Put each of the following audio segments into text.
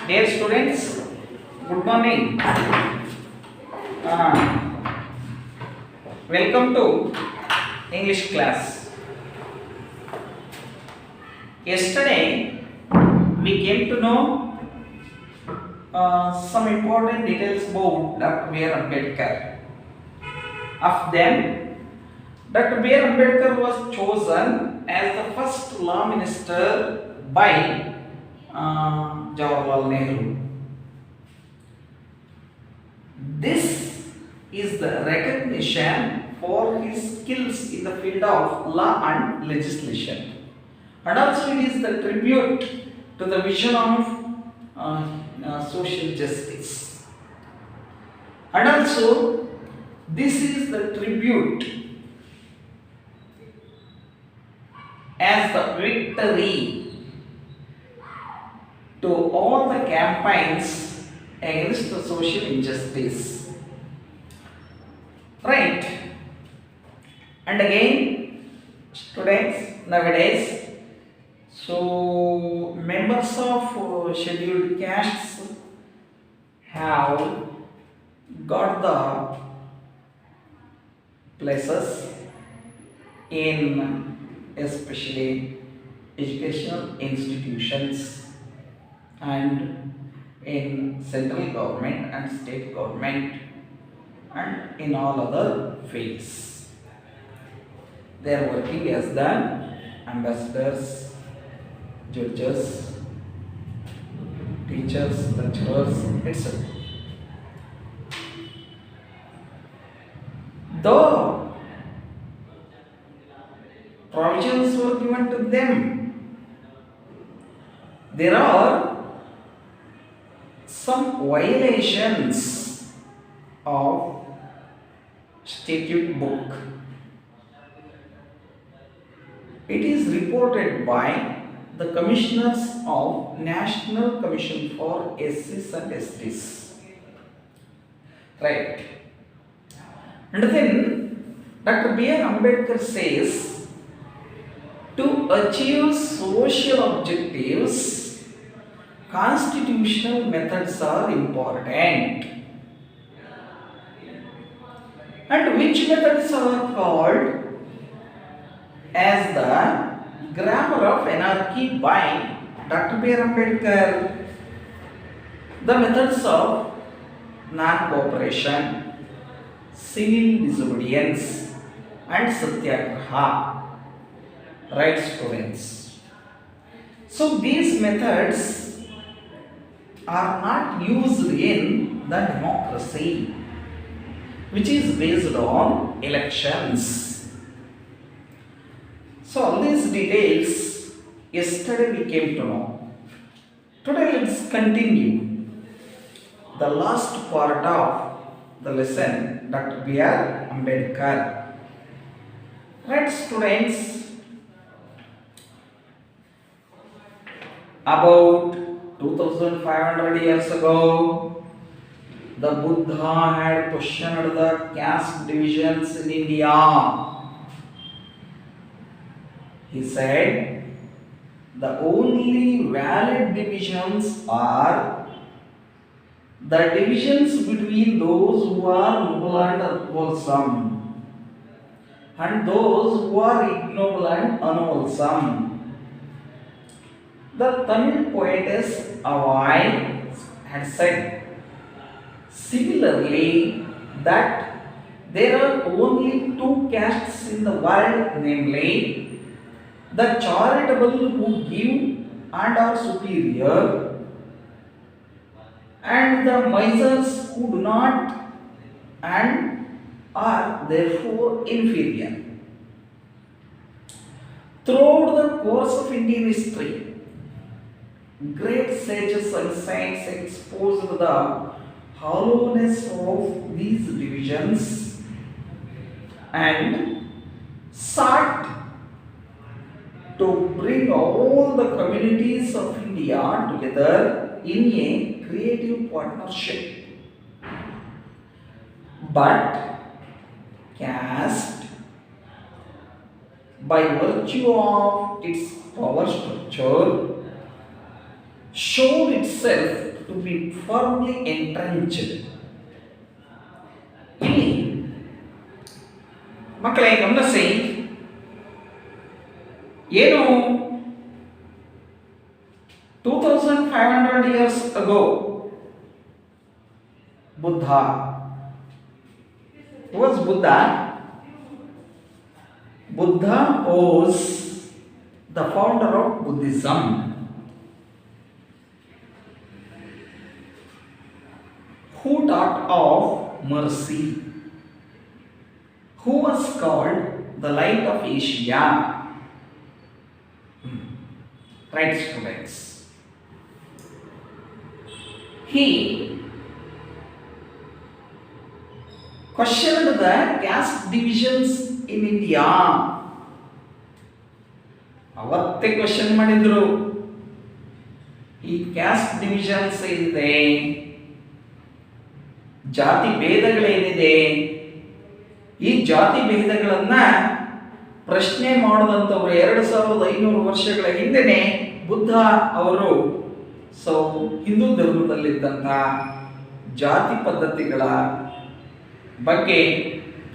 Dear students, good morning. Welcome to English class. Yesterday, we came to know some important details about Dr. B.R. Ambedkar. Of them, Dr. B.R. Ambedkar was chosen as the first law minister by Jawaharlal Nehru. This is the recognition for his skills in the field of law and legislation, and also it is the tribute to the vision of social justice, and also this is the tribute as the victory to all the campaigns against the social injustice. Right? And again, students, nowadays, so members of scheduled castes have got the places in especially educational institutions and in central government and state government and in all other fields. They are working as the ambassadors, judges, teachers, lecturers, etc. Though provisions were given to them, there are some violations of statute book. It is reported by the commissioners of National Commission for SCs and STs. Right. And then Dr. B.R. Ambedkar says, to achieve social objectives, constitutional methods are important. And which methods are called as the grammar of anarchy by Dr. B.R. Ambedkar? The methods of non-cooperation, civil disobedience, and satyagraha. Right, students? So these methods are not used in the democracy, which is based on elections. So all these details yesterday we came to know. Today let's continue the last part of the lesson, Dr. B.R. Ambedkar. Right, students? About 2500 years ago, the Buddha had questioned the caste divisions in India. He said, the only valid divisions are the divisions between those who are noble and wholesome and those who are ignoble and unwholesome. The Tamil poetess Avai had said similarly that there are only two castes in the world, namely the charitable who give and are superior, and the misers who do not and are therefore inferior. Throughout the course of Indian history, great sages and saints exposed the hollowness of these divisions and sought to bring all the communities of India together in a creative partnership. But caste, by virtue of its power structure, showed itself to be firmly entrenched. ಇಲ್ಲಿ ಮಕ್ಕಳೇ ಗಮನಿಸಿ, ಏನು 2500 years ago Buddha, who was Buddha? Buddha was the founder of Buddhism. Who taught of mercy, who was called the light of Asia. Right, students? He questioned the caste divisions in India. ಅವತ್ತೇ question ಮಾಡಿದ್ರು, ಈ caste divisions ಏನಿದೆ, ಜಾತಿ ಭೇದಗಳೇನಿದೆ, ಈ ಜಾತಿ ಭೇದಗಳನ್ನ ಪ್ರಶ್ನೆ ಮಾಡಿದಂಥವ್ರು 2500 ವರ್ಷಗಳ ಹಿಂದೆನೆ ಬುದ್ಧ ಅವರು ಹಿಂದೂ ಧರ್ಮದಲ್ಲಿದ್ದಂಥ ಜಾತಿ ಪದ್ಧತಿಗಳ ಬಗ್ಗೆ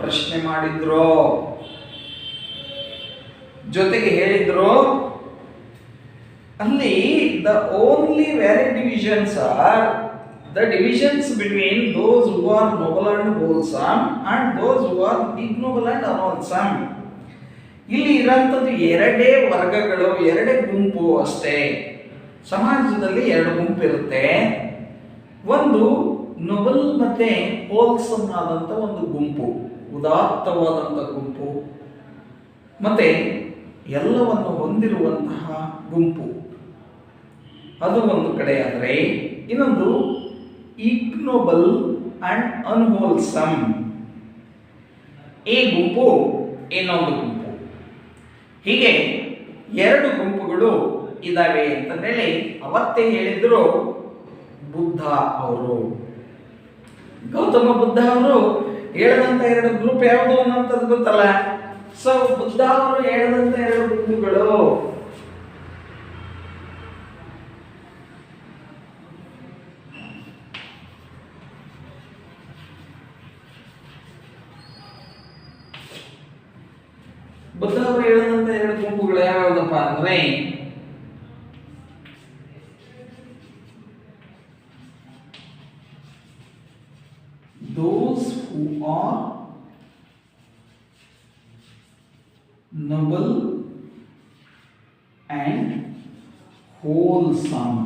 ಪ್ರಶ್ನೆ ಮಾಡಿದ್ರು. ಜೊತೆಗೆ ಹೇಳಿದ್ರು, ಅಲ್ಲಿ the only valid divisions are the divisions between those who are noble and wholesome and those who are ignoble and unwholesome. ಇಲ್ಲಿ ಇರೋಂಥದ್ದು ಎರಡೇ ವರ್ಗಗಳು, ಎರಡೇ ಗುಂಪು ಅಷ್ಟೇ. ಸಮಾಜದಲ್ಲಿ ಎರಡು ಗುಂಪು ಇರುತ್ತೆ. ಒಂದು ನೊಬಲ್ ಮತ್ತೆ ಹೋಲ್ಸಮ್ ಆದಂಥ ಒಂದು ಗುಂಪು, ಉದಾತ್ತವಾದಂಥ ಗುಂಪು, ಮತ್ತೆ ಎಲ್ಲವನ್ನು ಹೊಂದಿರುವಂತಹ ಗುಂಪು, ಅದು ಒಂದು ಕಡೆ. ಆದರೆ ಇನ್ನೊಂದು ignoble and unwholesome, ಈ ಗುಂಪು ಇನ್ನೊಂದು ಗುಂಪು. ಹೀಗೆ ಎರಡು ಗುಂಪುಗಳು ಇದಾವೆ ಅಂತ ಹೇಳಿ ಅವತ್ತೇ ಹೇಳಿದ್ರು ಬುದ್ಧ ಅವರು. ಗೌತಮ ಬುದ್ಧ ಅವರು ಹೇಳಿದಂತ ಎರಡು ಗ್ರೂಪ್ ಯಾವುದು ಅನ್ನೋಂಥದ್ದು ಗೊತ್ತಲ್ಲ. ಸೊ ಬುದ್ಧ ಅವರು ಹೇಳಿದಂತ ಎರಡು ಗುಂಪುಗಳು, ಬುದ್ಧ ಅವರು ಹೇಳಿದಂತ ಎರಡು ಗುಂಪುಗಳು ಯಾವ್ಯಾವುದಪ್ಪ ಅಂದ್ರೆ, those who are noble and wholesome,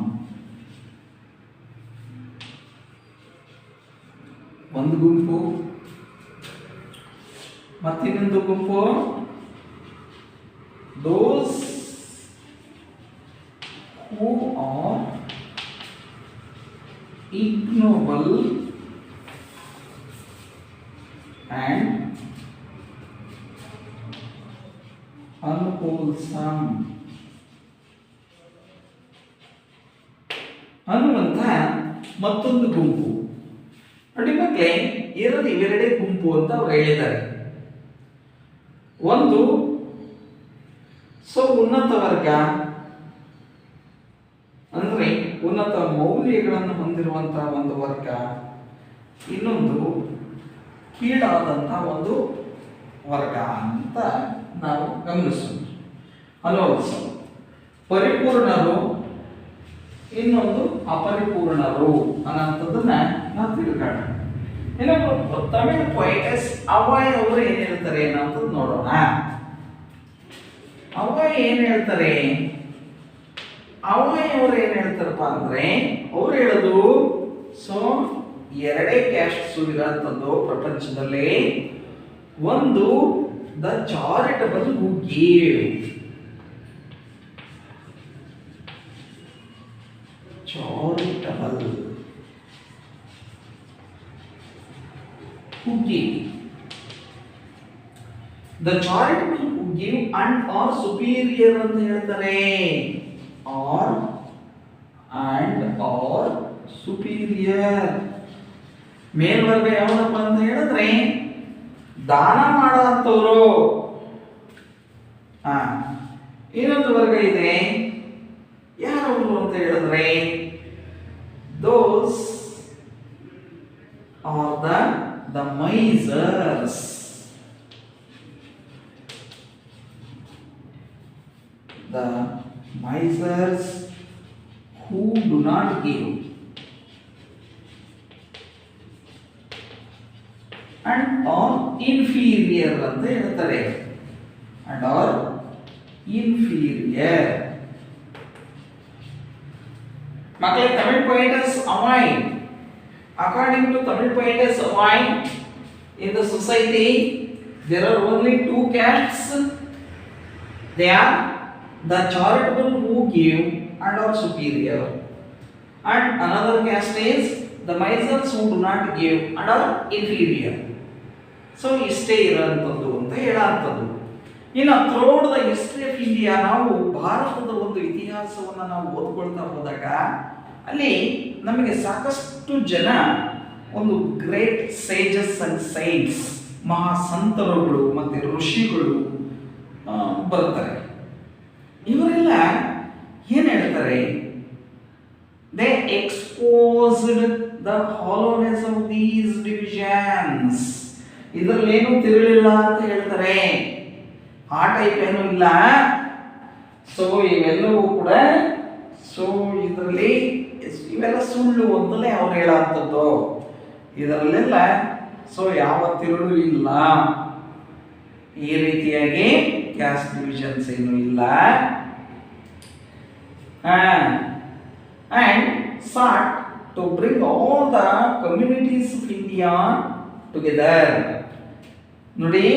ಒಂದು ಗುಂಪು. ಮತ್ತಿನ್ನೊಂದು ಗುಂಪು those who are ignoble and unwholesome ಅನ್ನುವಂಥ ಮತ್ತೊಂದು ಗುಂಪು. ನೋಡಿ ಮಕ್ಕಳೇ, ಇರೋದು ಇವೆರಡೇ ಗುಂಪು ಅಂತ ಅವ್ರು ಹೇಳಿದ್ದಾರೆ. ಒಂದು ಉನ್ನತ ವರ್ಗ ಅಂದ್ರೆ ಉನ್ನತ ಮೌಲ್ಯಗಳನ್ನು ಹೊಂದಿರುವಂತಹ ಒಂದು ವರ್ಗ, ಇನ್ನೊಂದು ಕೀಳಾದಂತಹ ಒಂದು ವರ್ಗ ಅಂತ ನಾವು ಗಮನಿಸೋಣ. ಅನ್ವಯಿಸೋಣ. ಪರಿಪೂರ್ಣರು, ಇನ್ನೊಂದು ಅಪರಿಪೂರ್ಣರು ಅನ್ನೋಂಥದ್ದನ್ನ ನಾವು ತಿಳ್ಕೊಳ್ಳೋಣ. ಇನ್ನೊಬ್ಬರು ತಮಿಳು ಪೊಯಿಟಸ್ ಅವಾಯ್ ಅವರು ಏನ್ ಹೇಳ್ತಾರೆ ಅನ್ನೋಂಥದ್ದು ನೋಡೋಣ. ಅವಾಯ್ ಏನ್ ಹೇಳ್ತಾರೆ, ಅವಾಯ್ ಅವರು ಏನ್ ಹೇಳ್ತಾರಪ್ಪ ಅಂದ್ರೆ, ಅವ್ರು ಹೇಳೋದು ಎರಡೇ ಕ್ಯಾಸ್ಟ್ ಇರೋಂಥದ್ದು ಪ್ರಪಂಚದಲ್ಲಿ. ಒಂದು the charitable who gave, charitable who give, the charitable who give and are superior ಅಂತ ಹೇಳ್ತಾರೆ. are and are superior. ಮೇಲ್ವರ್ಗ ಯಾವದಪ್ಪ ಅಂತ ಹೇಳಿದ್ರೆ ದಾನ ಮಾಡುವಂತವರು. ಇನ್ನೊಂದು ವರ್ಗ ಇದೆ, ಯಾರವರು ಅಂತ ಹೇಳಿದ್ರೆ those are the misers. The misers who do not give and are inferior ಅಂತ ಹೇಳ್ತಾರೆ. and are inferior. ಮಕ್ಕಳೇ, Tamil poetess Amai, according to Tamil poetess Amai, in the society there are only two castes. They are the charitable who give and are superior, and another caste is the misers who do not give and are inferior. So ಇಷ್ಟೇ ಇರೋಂಥದ್ದು ಅಂತ ಹೇಳೋಂಥದ್ದು. ಇನ್ನು throughout the history of India, ನಾವು ಭಾರತದ ಒಂದು ಇತಿಹಾಸವನ್ನು ನಾವು ಓದ್ಕೊಳ್ತಾ ಹೋದಾಗ ಅಲ್ಲಿ ನಮಗೆ ಸಾಕಷ್ಟು ಜನ ಒಂದು ಗ್ರೇಟ್ ಸೇಜಸ್ ಅಂಡ್ ಸೈನ್ಸ್, ಮಹಾಸಂತರುಗಳು ಮತ್ತು ಋಷಿಗಳು ಬರ್ತಾರೆ. ಇವರೆಲ್ಲ ಏನು ಹೇಳ್ತಾರೆ? They exposed the hollowness of these divisions. ಇದರಲ್ಲೇನು ತಿರುಳಿಲ್ಲ ಅಂತ ಹೇಳ್ತಾರೆ. ಆ ಟೈಪ್ ಏನೂ ಇಲ್ಲ. ಸೊ ಇವೆಲ್ಲವೂ ಕೂಡ ಇದರಲ್ಲಿ ಇವೆಲ್ಲ ಸುಳ್ಳು ಅಂತಲೇ ಅವ್ರು ಹೇಳೋಂಥದ್ದು. ಇದರಲ್ಲೆಲ್ಲ ಯಾವ ತಿರುಳು ಇಲ್ಲ, ಈ ರೀತಿಯಾಗಿ ಕ್ಯಾಸ್ಟ್ ಡಿವಿಷನ್ಸ್ ಏನು ಇಲ್ಲ. and sought to bring all the communities of India together. ನೋಡಿ,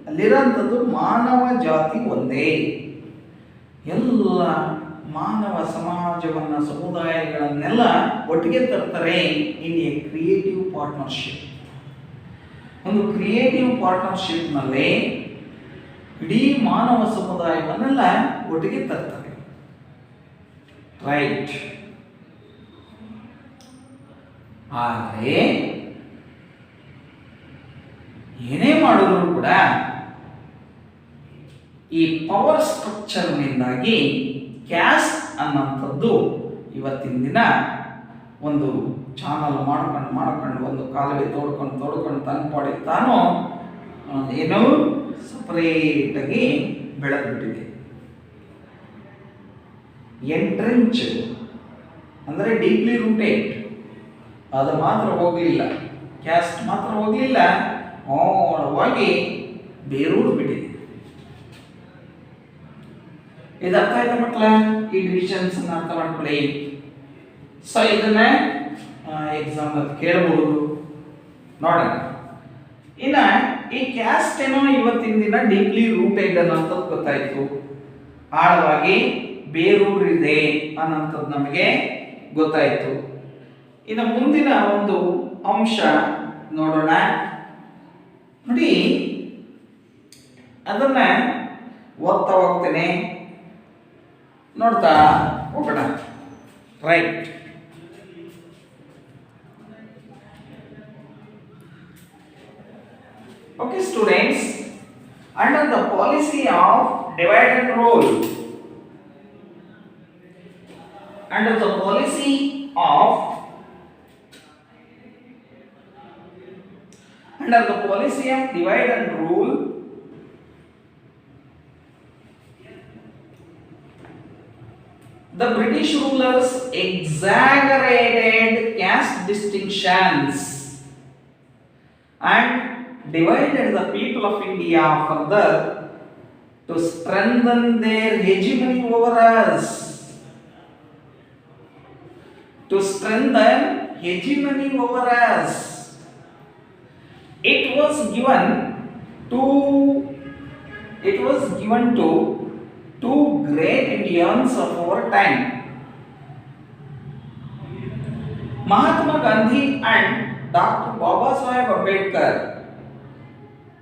ಅಲ್ಲಿರೋಂಥದ್ದು ಮಾನವ ಜಾತಿ ಒಂದೇ. ಎಲ್ಲ ಮಾನವ ಸಮಾಜವನ್ನು, ಸಮುದಾಯಗಳನ್ನೆಲ್ಲ ಒಟ್ಟಿಗೆ ತರ್ತಾರೆ ಇನ್ ಎ ಕ್ರಿಯೇಟಿವ್ ಪಾರ್ಟ್ನರ್ಶಿಪ್. ಒಂದು ಕ್ರಿಯೇಟಿವ್ ಪಾರ್ಟ್ನರ್ಶಿಪ್ನಲ್ಲಿ ಇಡೀ ಮಾನವ ಸಮುದಾಯವನ್ನೆಲ್ಲ ಒಟ್ಟಿಗೆ ತರ್ತಾರೆ. ರೈಟ್. ಆದರೆ ಏನೇ ಮಾಡಿದ್ರು ಕೂಡ ಈ ಪವರ್ ಸ್ಟ್ರಕ್ಚರ್ನಿಂದಾಗಿ ಕ್ಯಾಸ್ಟ್ ಅನ್ನೋಂಥದ್ದು ಇವತ್ತಿನ ದಿನ ಒಂದು ಚಾನಲ್ ಮಾಡ್ಕೊಂಡು ಒಂದು ಕಾಲುವೆ ತೋಡ್ಕೊಂಡು ತನ್ನ ಪಾಡಿಗೆ ತಾನು ಏನೋ ಸಪರೇಟಾಗಿ ಬೆಳೆದ್ಬಿಟ್ಟಿದೆ. ಎಂಟ್ರೆಂಚ್ ಅಂದರೆ ಡೀಪ್ಲಿ ರೂಟೆಡ್, ಅದು ಮಾತ್ರ ಹೋಗಲಿಲ್ಲ, ಕ್ಯಾಸ್ಟ್ ಮಾತ್ರ ಹೋಗಲಿಲ್ಲ, ಆಳವಾಗಿ ಬೇರೂರು ಬಿಟ್ಟಿದೆ. ಇದು ಅರ್ಥ ಆಯ್ತಾ ಮಕ್ಕಳ? ಈ ಡಿವಿಷನ್ಸ್ ಅರ್ಥ ಮಾಡ್ಕೊಳ್ಳಿ. ಸೊ ಇದನ್ನ ಎಕ್ಸಾಮ್ ಅಲ್ಲಿ ಕೇಳಬಹುದು, ನೋಡೋಣ. ಇನ್ನ ಈ ಕ್ಯಾಸ್ಟ್ ಏನೋ ಇವತ್ತಿನ ದಿನ ಡೀಪ್ಲಿ ರೂಟೆಡ್ ಅನ್ನೋಂಥದ್ದು ಗೊತ್ತಾಯ್ತು, ಆಳವಾಗಿ ಬೇರೂರಿದೆ ಅನ್ನೋಂಥದ್ದು ನಮಗೆ ಗೊತ್ತಾಯ್ತು. ಇನ್ನು ಮುಂದಿನ ಒಂದು ಅಂಶ ನೋಡೋಣ. ನೋಡಿ, ಅದನ್ನ ಓದ್ತಾ ಹೋಗ್ತೇನೆ, ನೋಡ್ತಾ ಹೋಗೋಣ. Right. Okay students, under the policy of divide and rule, under the policy of divide and rule, the British rulers exaggerated caste distinctions and divided the people of India further to strengthen their hegemony over us. To strengthen hegemony over us. It was given to two great Indians of our time, Mahatma Gandhi and Dr. Babasaheb Ambedkar,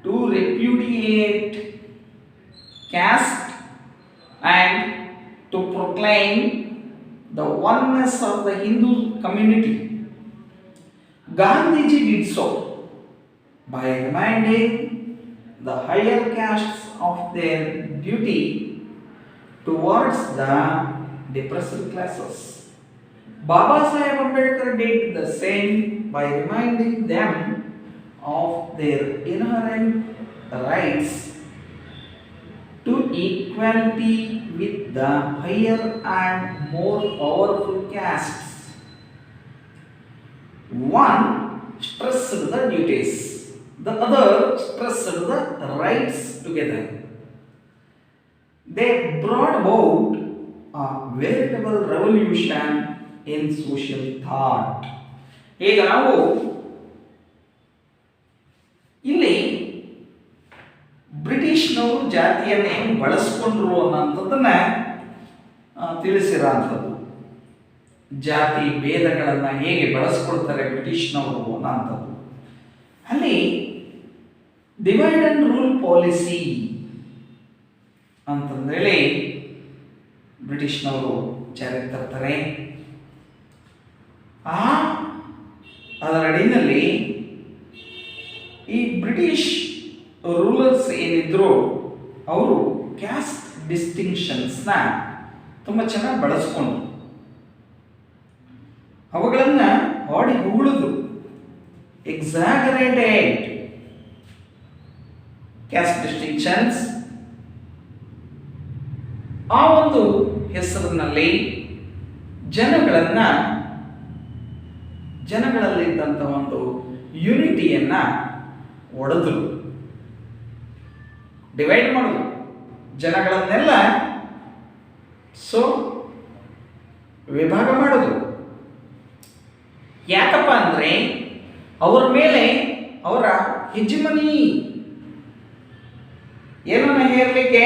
to repudiate caste and to proclaim the oneness of the Hindu community. Gandhiji did so by reminding the higher castes of their duty towards the depressed classes. Baba Sahib Ambedkar did the same by reminding them of their inherent rights to equality with the higher and more powerful castes. One stressed the duties, the other stressed the rights together. They brought about a veritable revolution in social thought. ಈಗ ನಾವು ಇಲ್ಲಿ ಬ್ರಿಟಿಷ್ನವರು ಜಾತಿಯನ್ನು ಹೆಂಗೆ ಬಳಸ್ಕೊಂಡ್ರು ಅನ್ನೋಂಥದ್ದನ್ನ ತಿಳಿಸಿರೋಂಥದ್ದು. ಜಾತಿ ಭೇದಗಳನ್ನು ಹೇಗೆ ಬಳಸ್ಕೊಳ್ತಾರೆ ಬ್ರಿಟಿಷ್ನವರು ಅನ್ನೋಂಥದ್ದು. ಅಲ್ಲಿ divide and rule policy ಅಂತಂದೇಳಿ ಬ್ರಿಟಿಷ್ನವರು ಜಾರಿಗೆ ತರ್ತಾರೆ. ಅದರ ಅಡಿಯಲ್ಲಿ ಈ ಬ್ರಿಟಿಷ್ ರೂಲರ್ಸ್ ಏನಿದ್ರು ಅವರು ಕ್ಯಾಸ್ಟ್ ಡಿಸ್ಟಿಂಕ್ಷನ್ಸ್ನ ತುಂಬ ಚೆನ್ನಾಗಿ ಬಳಸ್ಕೊಂಡ್ರು. ಅವುಗಳನ್ನು ಹಾಡಿ ಹೊಗಳಿದ್ರು. ಎಕ್ಸಾಗರೇಟೆಡ್ ಕ್ಯಾಸ್ಟ್ ಡಿಸ್ಟಿಂಕ್ಷನ್ಸ್ ಆ ಒಂದು ಹೆಸರಿನಲ್ಲಿ ಜನಗಳಲ್ಲಿದ್ದಂಥ ಒಂದು ಯುನಿಟಿಯನ್ನ ಒಡೆದ್ರು, ಡಿವೈಡ್ ಮಾಡಿದ್ರು ಜನಗಳನ್ನೆಲ್ಲ. ವಿಭಾಗ ಮಾಡಿದ್ರು. ಯಾಕಪ್ಪ ಅಂದರೆ ಅವರ ಮೇಲೆ ಅವರ ಹೆಜ್ಮನಿ ಏನನ್ನ ಹೇರಲಿಕ್ಕೆ,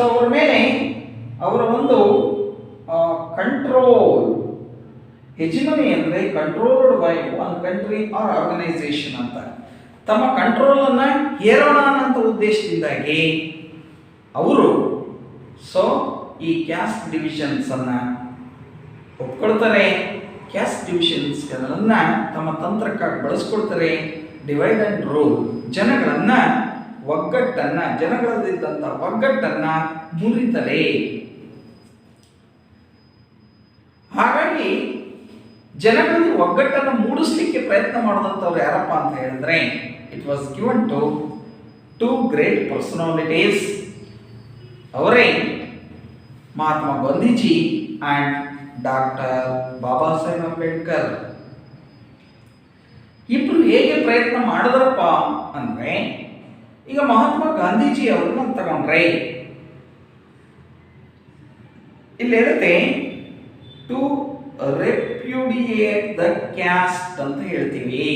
ಅವರ ಮೇಲೆ ಅವರ ಒಂದು ಕಂಟ್ರೋಲ್. ಹೆಜ್ಮನಿ ಅಂದರೆ controlled by one country or organisation ಅಂತ. ತಮ್ಮ ಕಂಟ್ರೋಲನ್ನು ಹೇರೋಣ ಅನ್ನೋ ಉದ್ದೇಶದಿಂದಾಗಿ ಅವರು ಈ ಕ್ಯಾಸ್ಟ್ ಡಿವಿಷನ್ಸನ್ನು ಒಪ್ಕೊಳ್ತಾರೆ. ಕ್ಯಾಸ್ಟ್ ಡಿವಿಷನ್ಸ್ಗಳನ್ನ ತಮ್ಮ ತಂತ್ರಕ್ಕಾಗಿ ಬಳಸ್ಕೊಳ್ತಾರೆ. ಡಿವೈಡ್ ಅಂಡ್ ರೂಲ್ ಜನಗಳಲ್ಲಿದ್ದಂಥ ಒಗ್ಗಟ್ಟನ್ನು ಮುರಿತಾರೆ. ಹಾಗಾಗಿ ಜನಗಳಲ್ಲಿ ಒಗ್ಗಟ್ಟನ್ನು ಮೂಡಿಸ್ಲಿಕ್ಕೆ ಪ್ರಯತ್ನ ಮಾಡಿದಂಥವ್ರು ಯಾರಪ್ಪ ಅಂತ ಹೇಳಿದ್ರೆ, it was given to two great personalities. ಅವರೇ ಮಹಾತ್ಮ ಗಾಂಧೀಜಿ ಆ್ಯಂಡ್ ಡಾಕ್ಟರ್ ಬಾಬಾ ಸಾಹೇಬ್ ಅಂಬೇಡ್ಕರ್. ಇಬ್ರು ಹೇಗೆ ಪ್ರಯತ್ನ ಮಾಡಿದ್ರಪ್ಪ ಅಂದರೆ, ಈಗ ಮಹಾತ್ಮ ಗಾಂಧೀಜಿ ಅವ್ರನ್ನ ತಗೊಂಡ್ರೆ ಇಲ್ಲಿ ಹೇಳುತ್ತೆ ಟು ರೆಪ್ಯುಡಿಯೇಟ್ ದ ಕ್ಯಾಸ್ಟ್ ಅಂತ ಹೇಳ್ತೀವಿ,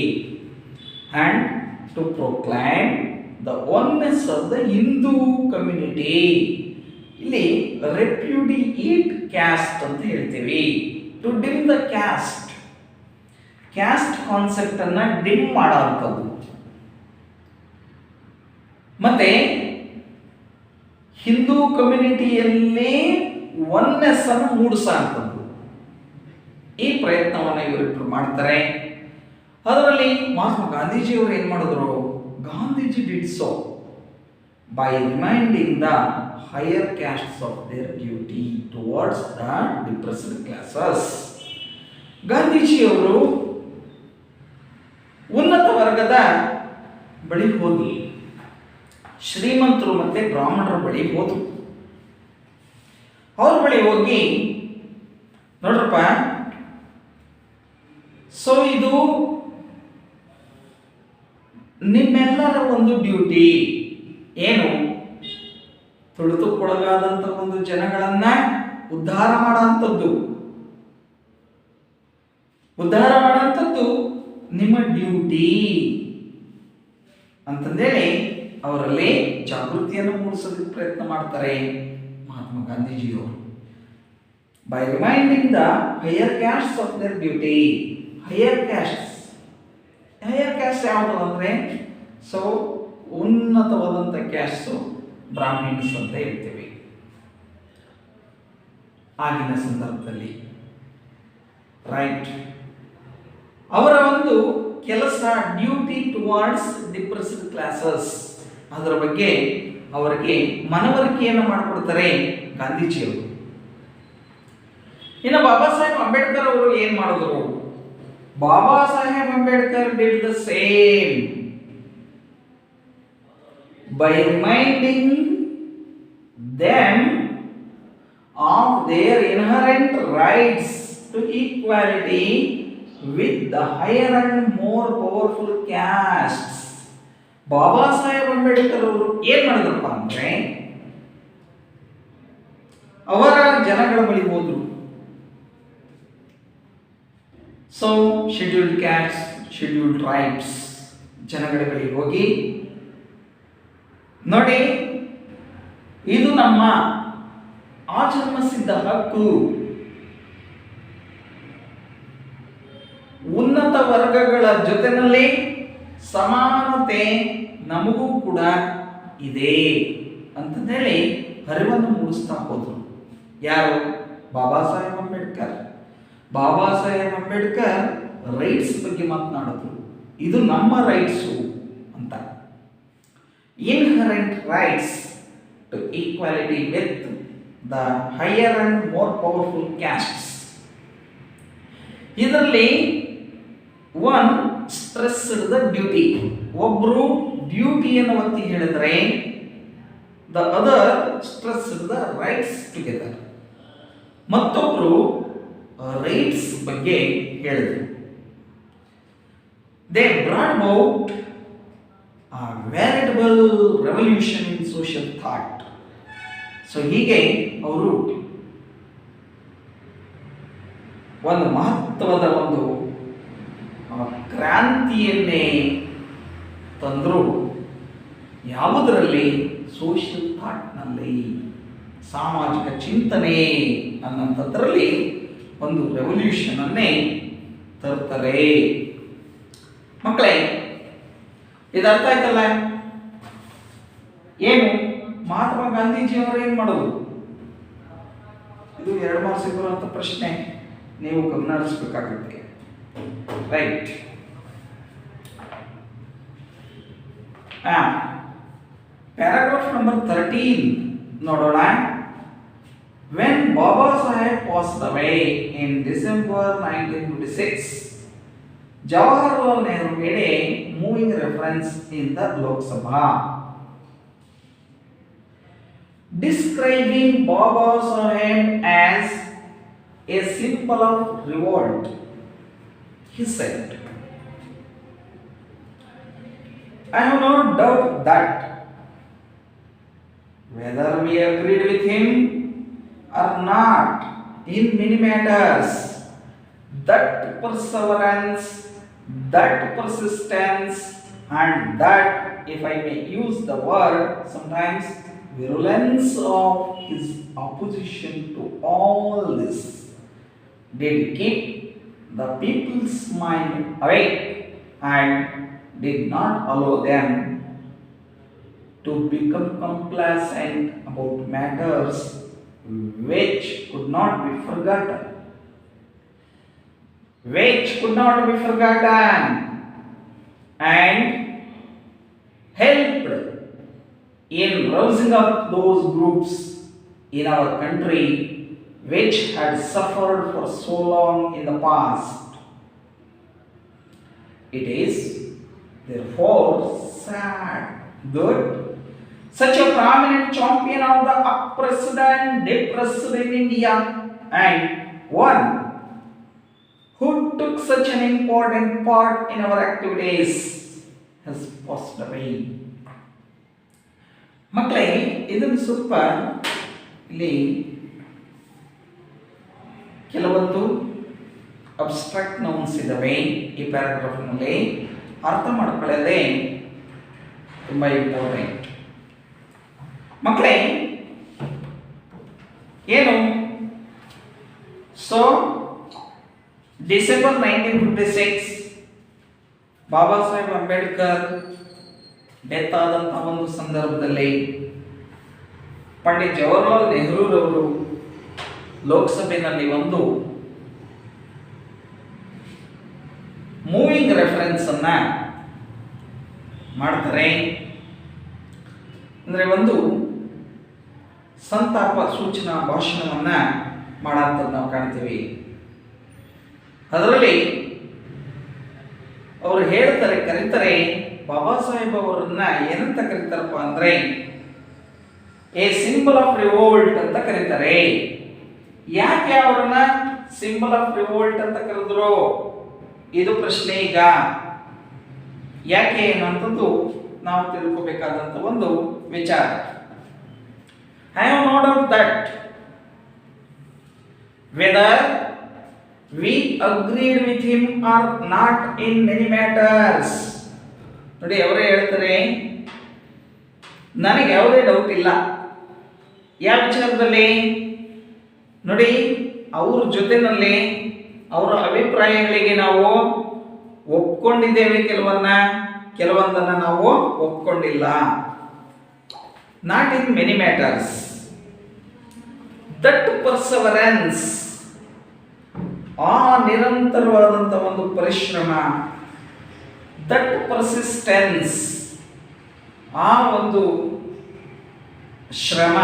and to proclaim the oneness of the Hindu community. ಇಲ್ಲಿ ರೆಪ್ಯುಡಿಯೇಟ್ ಕ್ಯಾಸ್ಟ್ ಅಂತ ಹೇಳ್ತೀವಿ. To dim the caste concept ಅನ್ನ ಡಿಮ್ ಮಾಡೋಂಥದ್ದು, ಮತ್ತೆ ಹಿಂದೂ ಕಮ್ಯುನಿಟಿಯಲ್ಲೇ ಒನ್ನೆಸ್ ಅನ್ನು ಮೂಡಿಸೋಂಥದ್ದು. ಈ ಪ್ರಯತ್ನವನ್ನು ಇವರಿಬ್ಬರು ಮಾಡ್ತಾರೆ. ಅದರಲ್ಲಿ ಮಹಾತ್ಮ ಗಾಂಧೀಜಿಯವರು ಏನು ಮಾಡಿದ್ರು, Gandhiji did so by reminding the higher castes of their duty towards the depressed classes. ಗಾಂಧೀಜಿಯವರು ಉನ್ನತ ವರ್ಗದ ಬಳಿ ಹೋದ್ರು, ಶ್ರೀಮಂತರು ಮತ್ತೆ ಬ್ರಾಹ್ಮಣರ ಬಳಿ ಹೋದ್ರು. ಅವ್ರ ಬಳಿ ಹೋಗಿ ನೋಡ್ರಪ್ಪ, ಇದು ನಿಮ್ಮೆಲ್ಲರ ಒಂದು ಡ್ಯೂಟಿ. ಏನು? ತುಳಿತಕ್ಕೊಳಗಾದಂಥ ಒಂದು ಜನಗಳನ್ನ ಉದ್ಧಾರ ಮಾಡೋಂಥದ್ದು ನಿಮ್ಮ ಡ್ಯೂಟಿ ಅಂತಂದೇಳಿ ಅವರಲ್ಲಿ ಜಾಗೃತಿಯನ್ನು ಮೂಡಿಸೋದಕ್ಕೆ ಪ್ರಯತ್ನ ಮಾಡ್ತಾರೆ ಮಹಾತ್ಮ ಗಾಂಧೀಜಿಯವರು. By reminding the higher ಕ್ಯಾಸ್ಟ್ಸ್ of their duty. Higher caste ಯಾವುದು ಅಂದರೆ, ಉನ್ನತವಾದಂಥ ಕ್ಯಾಸ್ಟು ಬ್ರಾಹ್ಮಿಣ್ಸ್ ಅಂತ ಹೇಳ್ತೀವಿ ಆಗಿನ ಸಂದರ್ಭದಲ್ಲಿ. ರೈಟ್, ಅವರ ಒಂದು ಕೆಲಸ ಡ್ಯೂಟಿ ಟುವಾರ್ಡ್ಸ್ ಡಿಪ್ರೆಸ್ಡ್ ಕ್ಲಾಸಸ್, ಅದರ ಬಗ್ಗೆ ಅವರಿಗೆ ಮನವರಿಕೆಯನ್ನು ಮಾಡಿಕೊಡ್ತಾರೆ ಗಾಂಧೀಜಿಯವರು. ಇನ್ನು ಬಾಬಾ ಸಾಹೇಬ್ ಅಂಬೇಡ್ಕರ್ ಅವರು ಏನ್ ಮಾಡಿದ್ರು? Baba Saheb Ambedkar did the same by reminding them of their inherent rights to equality with the higher and more powerful castes. ಬಾಬಾ ಸಾಹೇಬ್ ಅಂಬೇಡ್ಕರ್ ಅವರು ಏನ್ ಮಾಡಿದ್ರಪ್ಪ ಅಂದ್ರೆ ಅವರ ಜನಗಳ ಬಳಿ ಹೋದ್ರು. So scheduled caste, scheduled tribes ಜನಗಳ ಬಳಿ ಹೋಗಿ ನೋಡಿ, ಇದು ನಮ್ಮ ಆಜನ್ಮಸಿದ್ಧ ಹಕ್ಕು. ಉನ್ನತ ವರ್ಗಗಳ ಜೊತೆನಲ್ಲಿ ಸಮಾನತೆ ನಮಗೂ ಕೂಡ ಇದೆ ಅಂತ ಹೇಳಿ ಅರಿವನ್ನು ಮೂಡಿಸ್ತಾ ಹೋದ್ರು. ಯಾರು? ಬಾಬಾ ಸಾಹೇಬ್ ಅಂಬೇಡ್ಕರ್. ಬಾಬಾ ಸಾಹೇಬ್ ಅಂಬೇಡ್ಕರ್ ರೈಟ್ಸ್ ಬಗ್ಗೆ ಮಾತನಾಡಿದ್ರು. ಇದು ನಮ್ಮ ರೈಟ್ಸು ಅಂತ. Inherent rights to equality with the higher and more powerful castes. ಇದರಲ್ಲಿ ಒನ್ ಸ್ಟ್ರೆಸ್ಡ್ ದ ಡ್ಯೂಟಿ. ಒಬ್ರು ಡ್ಯೂಟಿಯನ್ನು ಒತ್ತಿ ಹೇಳಿದ್ರೆ the other stressed the rights together. ಮತ್ತೊಬ್ರು ರೈಟ್ಸ್ ಬಗ್ಗೆ ಹೇಳಿದ್ರು. They brought about a veritable revolution in social thought. So ಹೀಗೆ ಅವರು ಒಂದು ಮಹತ್ವದ ಒಂದು ಕ್ರಾಂತಿಯನ್ನೇ ತಂದರು. ಯಾವುದರಲ್ಲಿ? ಸೋಷಿಯಲ್ ಥಾಟ್ನಲ್ಲಿ, ಸಾಮಾಜಿಕ ಚಿಂತನೆ ಅನ್ನೋಂಥದ್ರಲ್ಲಿ ಒಂದು ರೆವಲ್ಯೂಷನ್ ಅನ್ನೇ ತರ್ತಾರೆ. ಮಕ್ಕಳೇ, ಇದು ಅರ್ಥ ಆಯ್ತಲ್ಲ? ಏನು ಮಹಾತ್ಮ ಗಾಂಧೀಜಿಯವರು ಏನು ಮಾಡೋದು? ಇದು 2 ಮಾರ್ಕ್ಸಿಗೆ ಬರುವಂಥ ಪ್ರಶ್ನೆ, ನೀವು ಗಮನ ಹರಿಸಬೇಕಾಗುತ್ತೆ. ರೈಟ್. ಪ್ಯಾರಾಗ್ರಾಫ್ ನಂಬರ್ 13 ನೋಡೋಣ. When Baba Saheb passed away in December 1956, Jawaharlal Nehru made a moving reference in the Lok Sabha, describing Baba Saheb as a symbol of revolt. He said, I have no doubt that whether we agreed with him or not in many matters, that perseverance, that persistence, and that, if I may use the word sometimes, virulence of his opposition to all this did keep the people's mind awake and did not allow them to become complacent about matters which could not be forgotten. And helped in rousing up those groups in our country which had suffered for so long in the past. It is therefore sad that such a prominent champion of the oppressed and depressed in India, and one who took such an important part in our activities, has passed away. ಮಕ್ಕಳೇ, ಇದನ್ನು ಸ್ವಲ್ಪ ಇಲ್ಲಿ ಕೆಲವೊಂದು abstract nouns ಇದ್ದಾವೆ ಈ ಪ್ಯಾರಾಗ್ರಾಫ್ನಲ್ಲಿ. ಅರ್ಥ ಮಾಡ್ಕೊಳ್ಳೋದೇ ತುಂಬ important. ಮಕ್ಕಳೇ, ಏನು? ಸೊ ಡಿಸೆಂಬರ್ 1956 ಬಾಬಾ ಸಾಹೇಬ್ ಅಂಬೇಡ್ಕರ್ ಡೆತ್ ಆದಂತಹ ಒಂದು ಸಂದರ್ಭದಲ್ಲಿ ಪಂಡಿತ್ ಜವಾಹರ್ಲಾಲ್ ನೆಹರೂರವರು ಲೋಕಸಭೆಯಲ್ಲಿ ಒಂದು ಮೂವಿಂಗ್ ರೆಫರೆನ್ಸ್ ಅನ್ನ ಮಾಡ್ತಾರೆ. ಅಂದರೆ ಒಂದು ಸಂತಾಪ ಸೂಚನಾ ಭಾಷಣವನ್ನ ಮಾಡೋಂಥದ್ದು ನಾವು ಕಾಣ್ತೀವಿ. ಅದರಲ್ಲಿ ಅವರು ಹೇಳ್ತಾರೆ, ಕರೀತಾರೆ, ಬಾಬಾ ಸಾಹೇಬ್ ಅವರನ್ನ ಏನಂತ ಕರೀತಾರಪ್ಪ ಅಂದ್ರೆ ಎ ಸಿಂಬಲ್ ಆಫ್ ರಿವೋಲ್ಟ್ ಅಂತ ಕರೀತಾರೆ. ಯಾಕೆ ಅವರನ್ನ ಸಿಂಬಲ್ ಆಫ್ ರಿವೋಲ್ಟ್ ಅಂತ ಕರೆದ್ರು, ಇದು ಪ್ರಶ್ನೆ. ಈಗ ಯಾಕೆ ಅನ್ನುವಂಥದ್ದು ನಾವು ತಿಳ್ಕೋಬೇಕಾದಂತ ಒಂದು ವಿಚಾರ. I have no doubt that whether we agreed with him or not in many matters. ನೋಡಿ, ಅವರೇ ಹೇಳ್ತಾರೆ, ನನಗೆ ಯಾವುದೇ ಡೌಟ್ ಇಲ್ಲ ಯಾವ ವಿಚಾರದಲ್ಲಿ. ನೋಡಿ, ಅವ್ರ ಜೊತೆನಲ್ಲಿ ಅವರ ಅಭಿಪ್ರಾಯಗಳಿಗೆ ನಾವು ಒಪ್ಕೊಂಡಿದ್ದೇವೆ, ಕೆಲವೊಂದನ್ನ ನಾವು ಒಪ್ಕೊಂಡಿಲ್ಲ. Not in many matters. That perseverance, ಆ ನಿರಂತರವಾದಂಥ ಒಂದು ಪರಿಶ್ರಮ, ದಟ್ ಪರ್ಸಿಸ್ಟೆನ್ಸ್, ಆ ಒಂದು ಶ್ರಮ,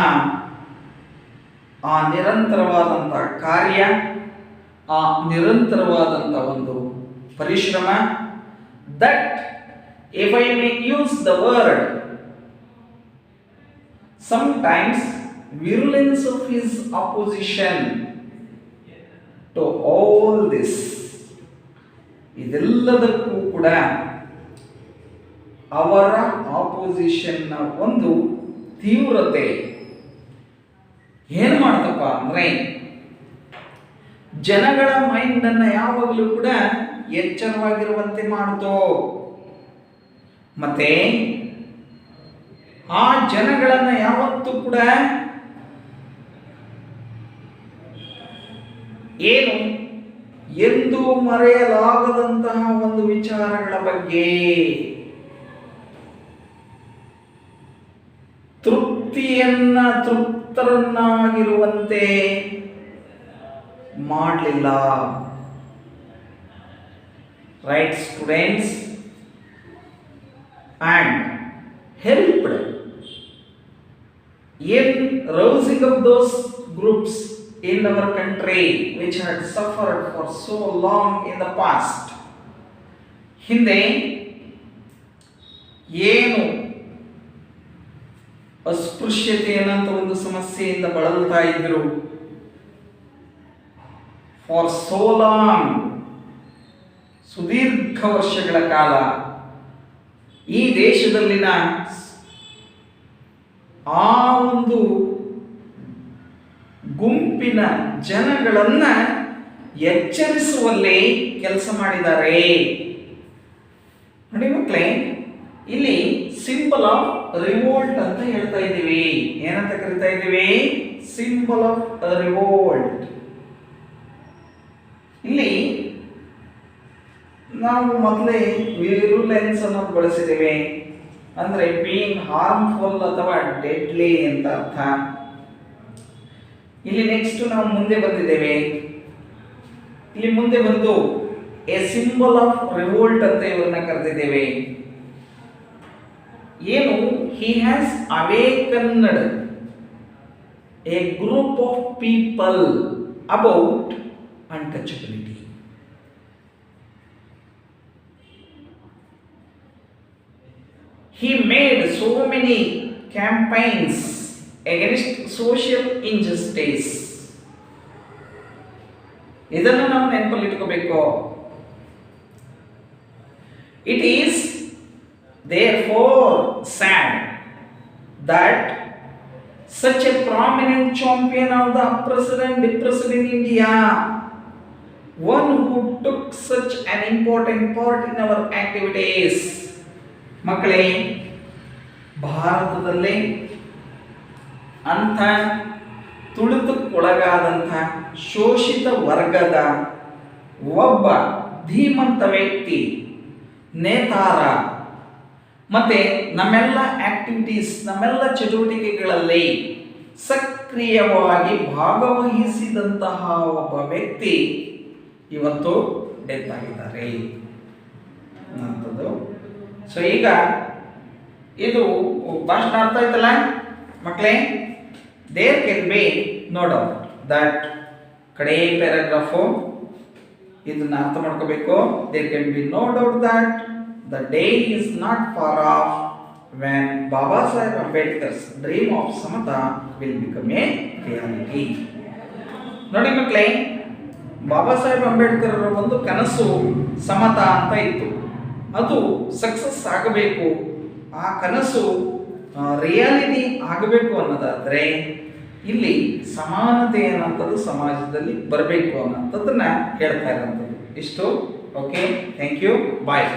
ಆ ನಿರಂತರವಾದಂಥ ಕಾರ್ಯ, ಆ ನಿರಂತರವಾದಂಥ ಒಂದು ಪರಿಶ್ರಮ, that if I may use the word, sometimes virulence of his opposition to all this, ಇದೆಲ್ಲದಕ್ಕೂ ಕೂಡ ಅವರ ಆಪೋಸಿಷನ್ ನ ಒಂದು ತೀವ್ರತೆ ಏನು ಮಾಡ್ತಪ್ಪ ಅಂದ್ರೆ ಜನಗಳ ಮೈಂಡ್ ಅನ್ನ ಯಾವಾಗಲೂ ಕೂಡ ಎಚ್ಚರವಾಗಿರುವಂತೆ ಮಾಡ್ತೋ, ಮತ್ತೆ ಆ ಜನಗಳನ್ನ ಯಾವತ್ತೂ ಕೂಡ ಏನು ಎಂದು ಮರೆಯಲಾಗದಂತಹ ಒಂದು ವಿಚಾರಗಳ ಬಗ್ಗೆ ತೃಪ್ತರನ್ನಾಗಿರುವಂತೆ ಮಾಡಲಿಲ್ಲ. Right students, and helped in rousing up those groups in our country which had suffered for so long in the past. ಹಿಂದೆ ಏನು ಅಸ್ಪೃಶ್ಯತೆ ಅನ್ನಂತ ಒಂದು ಸಮಸ್ಯೆಯಿಂದ ಬಳಲ್ತಾ ಇದ್ರು ಫಾರ್ ಸೋ ಲಾಂಗ್, ಸುದೀರ್ಘ ವರ್ಷಗಳ ಕಾಲ ಈ ದೇಶದಲ್ಲಿನ ಆ ಒಂದು ಗುಂಪಿನ ಜನಗಳನ್ನ ಎಚ್ಚರಿಸುವಲ್ಲಿ ಕೆಲಸ ಮಾಡಿದ್ದಾರೆ. ನೋಡಿ ಮಕ್ಕಳೇ, ಇಲ್ಲಿ ಸಿಂಬಲ್ ಆಫ್ ರಿವೋಲ್ಟ್ ಅಂತ ಹೇಳ್ತಾ ಇದ್ದೀವಿ. ಏನಂತ ಕರಿತಾ ಇದ್ದೀವಿ? Symbol of revolt. ಇಲ್ಲಿ ನಾವು ಮೊದಲೇ ವಿರುಲೆನ್ಸ್ ಅನ್ನೋದು ಬಳಸಿದ್ದೇವೆ, ಅಂದ್ರೆ ಬೀಯಿಂಗ್ ಹಾರ್ಮ್ಫುಲ್ ಅಥವಾ ಡೆಡ್ಲಿ ಅಂತ ಅರ್ಥ. ಇಲ್ಲಿ ನೆಕ್ಸ್ಟ್ ನಾವು ಮುಂದೆ ಬಂದಿದ್ದೇವೆ, ಇಲ್ಲಿ ಮುಂದೆ ಬಂದು ಎ ಸಿಂಬಲ್ ಆಫ್ ರಿವೋಲ್ಟ್ ಅಂತ ಇವ್ರನ್ನ ಕರೆದಿದ್ದೇವೆ. ಏನು? He has awakened a group of people about untouchability. He made so many campaigns against social injustice. ಇದನ್ನು ನಾವು ನೆನಪಲ್ಲಿ ಇಟ್ಕೋಬೇಕು. It is therefore sad that such a prominent champion of the oppressed and depressed in India, one who took such an important part in our activities. ಮಕ್ಕಳೇ, ಭಾರತದಲ್ಲಿ ಅಂಥ ತುಳಿತಕ್ಕೊಳಗಾದಂಥ ಶೋಷಿತ ವರ್ಗದ ಒಬ್ಬ ಧೀಮಂತ ವ್ಯಕ್ತಿ, ನೇತಾರ, ಮತ್ತೆ ನಮ್ಮೆಲ್ಲ ಆಕ್ಟಿವಿಟೀಸ್, ನಮ್ಮೆಲ್ಲ ಚಟುವಟಿಕೆಗಳಲ್ಲಿ ಸಕ್ರಿಯವಾಗಿ ಭಾಗವಹಿಸಿದಂತಹ ಒಬ್ಬ ವ್ಯಕ್ತಿ ಇವತ್ತು ಡೆತ್ ಆಗಿದ್ದಾರೆ ಅನ್ನೋದು. ಸೊ ಈಗ ಇದು ಭಾಷಣ ಅರ್ಥ ಆಯ್ತಲ್ಲ ಮಕ್ಕಳೇ? There can be no doubt that ಕಡೇ ಪ್ಯಾರಾಗ್ರಾಫು ಇದನ್ನ ಅರ್ಥ ಮಾಡ್ಕೋಬೇಕು. There can be no doubt that the day is not far off when Baba Saheb Ambedkar's dream of Samata will become a reality. ನೋಡಿ ಮಕ್ಕಳೇ, ಬಾಬಾ ಸಾಹೇಬ್ ಅಂಬೇಡ್ಕರ್ ಅವರ ಒಂದು ಕನಸು ಸಮತಾ ಅಂತ ಇತ್ತು. ಅದು ಸಕ್ಸಸ್ ಆಗಬೇಕು, ಆ ಕನಸು ರಿಯಾಲಿಟಿ ಆಗಬೇಕು ಅನ್ನೋದಾದರೆ ಇಲ್ಲಿ ಸಮಾನತೆ ಅನ್ನೋಂಥದ್ದು ಸಮಾಜದಲ್ಲಿ ಬರಬೇಕು ಅನ್ನೋಂಥದ್ದನ್ನ ಹೇಳ್ತಾ ಇರೋಂಥದ್ದು. ಇಷ್ಟು. Okay, thank you, bye.